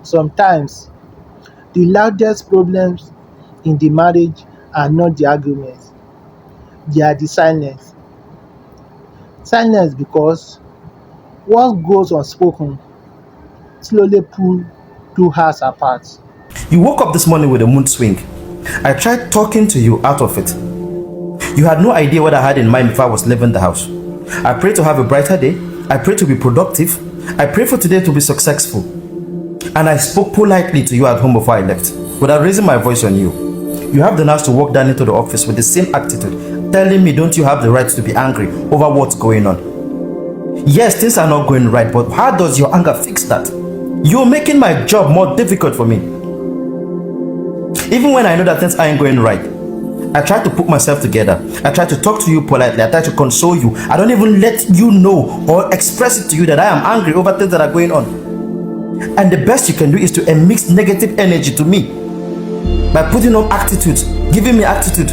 Sometimes the loudest problems in the marriage are not the arguments, they are the silence. Silence because what goes unspoken slowly pull two hearts apart. You woke up this morning with a mood swing. I tried talking to you out of it. You had no idea what I had in mind before I was leaving the house. I pray to have a brighter day. I pray to be productive. I pray for today to be successful. And I spoke politely to you at home before I left, without raising my voice on you. You have the nerve to walk down into the office with the same attitude, telling me don't you have the right to be angry over what's going on. Yes, things are not going right, but how does your anger fix that? You're making my job more difficult for me. Even when I know that things aren't going right, I try to put myself together. I try to talk to you politely. I try to console you. I don't even let you know or express it to you that I am angry over things that are going on. And the best you can do is to emit negative energy to me by putting on attitudes, giving me attitude,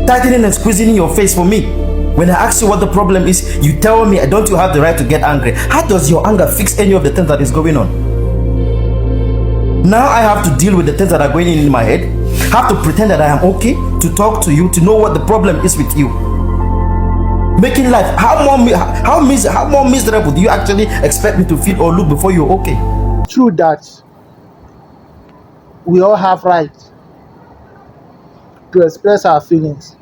tightening and squeezing in your face for me. When I ask you what the problem is, you tell me, don't you have the right to get angry? How does your anger fix any of the things that is going on? Now I have to deal with the things that are going in my head. I have to pretend that I am okay, to talk to you, to know what the problem is with you. Making life, how more miserable do you actually expect me to feel or look before you're okay? True that we all have right to express our feelings,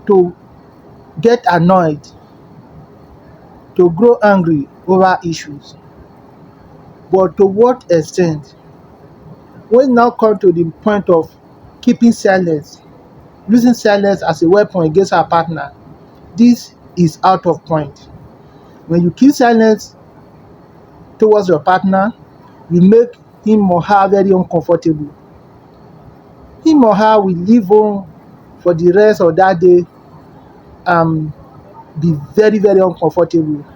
to get annoyed, to grow angry over issues. But to what extent? When it now come to the point of keeping silence, using silence as a weapon against our partner, this is out of point. When you keep silence towards your partner, you make him or her very uncomfortable. Him or her will leave home for the rest of that day and be very, very uncomfortable,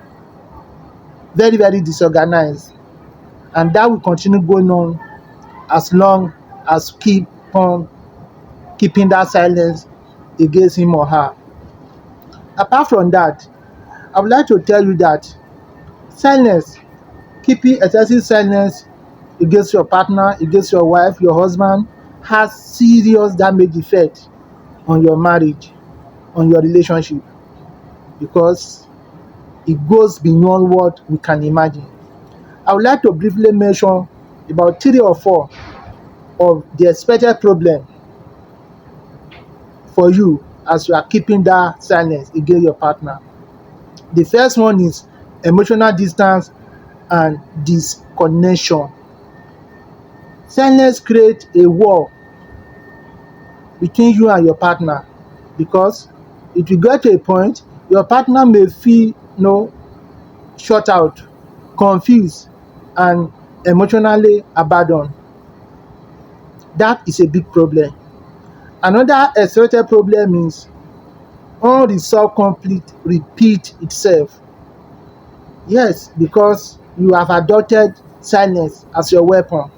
very, very disorganized. And that will continue going on as long as keep on keeping that silence against him or her. Apart from that, I would like to tell you that silence, keeping excessive silence against your partner, against your wife, your husband, has serious damage effect on your marriage, on your relationship, because it goes beyond what we can imagine. I would like to briefly mention about 3 or 4 of the expected problem for you as you are keeping that silence against your partner. The first one is emotional distance and disconnection. Silence creates a wall between you and your partner, because it will get to a point your partner may feel shut out, confused, and emotionally abandoned. That is a big problem. Another expected problem is unresolved conflict repeat itself. Yes, because you have adopted silence as your weapon.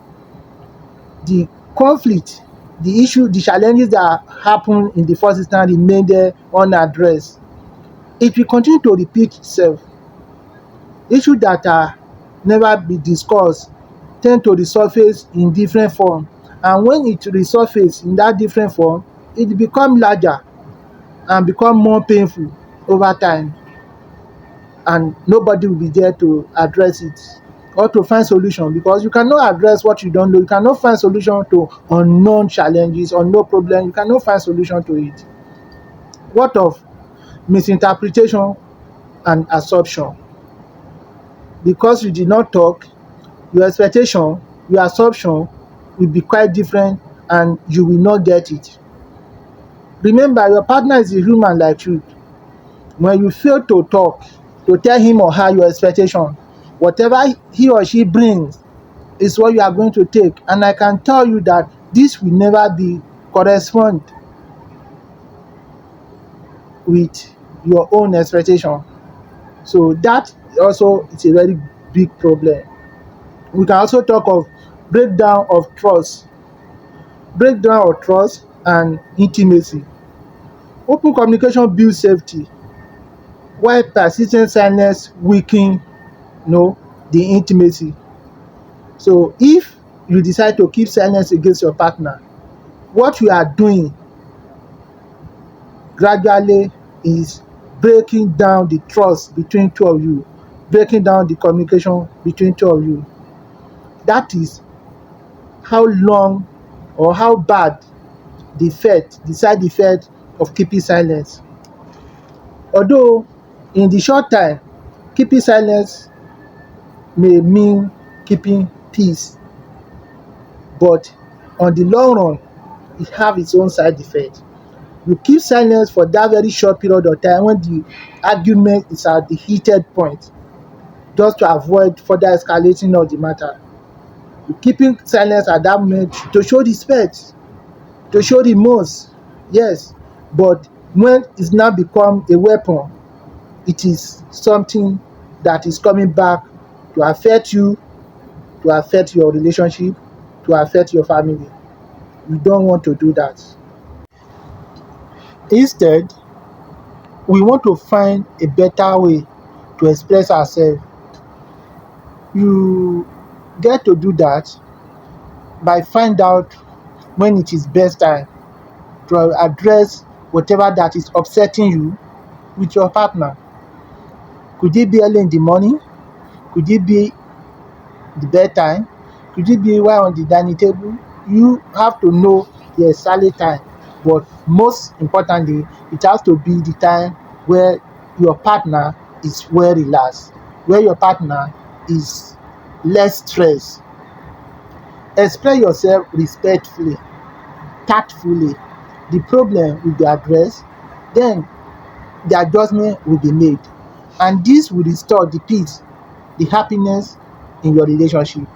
The conflict, the issue, the challenges that happen in the first instance remain there unaddressed. It will continue to repeat itself. Issues that are never be discussed tend to resurface in different form, and when it resurface in that different form, it become larger and become more painful over time, and nobody will be there to address it or to find solution, because you cannot address what you don't know. You cannot find solution to unknown challenges, unknown problem. You cannot find solution to it. What of misinterpretation and assumption? Because you did not talk, your expectation, your assumption will be quite different and you will not get it. Remember, your partner is a human like you. When you fail to talk, to tell him or her your expectation, whatever he or she brings is what you are going to take. And I can tell you that this will never be correspond with your own expectation. So that also is a very big problem. We can also talk of breakdown of trust, breakdown of trust and intimacy. Open communication builds safety, while persistent silence weaken the intimacy. So if you decide to keep silence against your partner, what you are doing gradually is breaking down the trust between two of you, breaking down the communication between two of you. That is how long or how bad the side effect of keeping silence. Although in the short time, keeping silence may mean keeping peace, but on the long run, it have its own side effect. You keep silence for that very short period of time when the argument is at the heated point, just to avoid further escalating of the matter. You keeping silence at that moment to show respect, to show remorse, yes, but when it's now become a weapon, it is something that is coming back to affect you, to affect your relationship, to affect your family. We don't want to do that. Instead, we want to find a better way to express ourselves. You get to do that by find out when it is best time to address whatever that is upsetting you with your partner. Could it be early in the morning? Could it be the bedtime? Could it be while on the dining table? You have to know the exact time, but most importantly, it has to be the time where your partner is well relaxed, where your partner is less stressed. Express yourself respectfully, tactfully. The problem will be addressed, then the adjustment will be made, and this will restore the peace, the happiness in your relationship,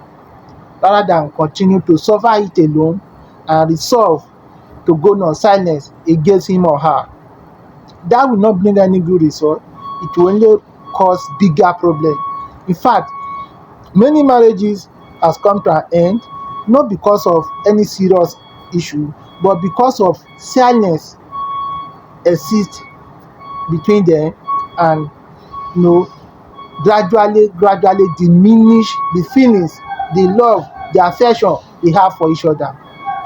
rather than continue to suffer it alone and resolve to go on silence against him or her. That will not bring any good result. It will only cause bigger problem. In fact, many marriages has come to an end not because of any serious issue, but because of silence exists between them, and you know gradually diminish the feelings, the love, the affection they have for each other.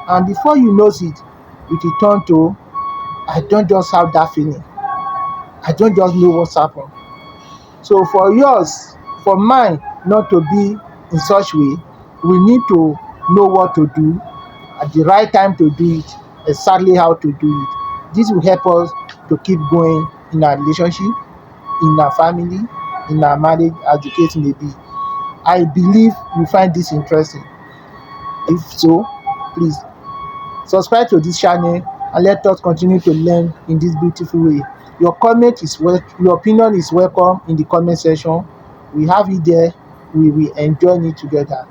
And before you know it, it will turn to, I don't just have that feeling, I don't just know what's happened. So for yours, for mine not to be in such way, we need to know what to do at the right time to do it, exactly how to do it. This will help us to keep going in our relationship, in our family, in our marriage, as the case may be. I believe you find this interesting. If so, please subscribe to this channel and let us continue to learn in this beautiful way. Your opinion is welcome in the comment section. We have it there. We will enjoy it together.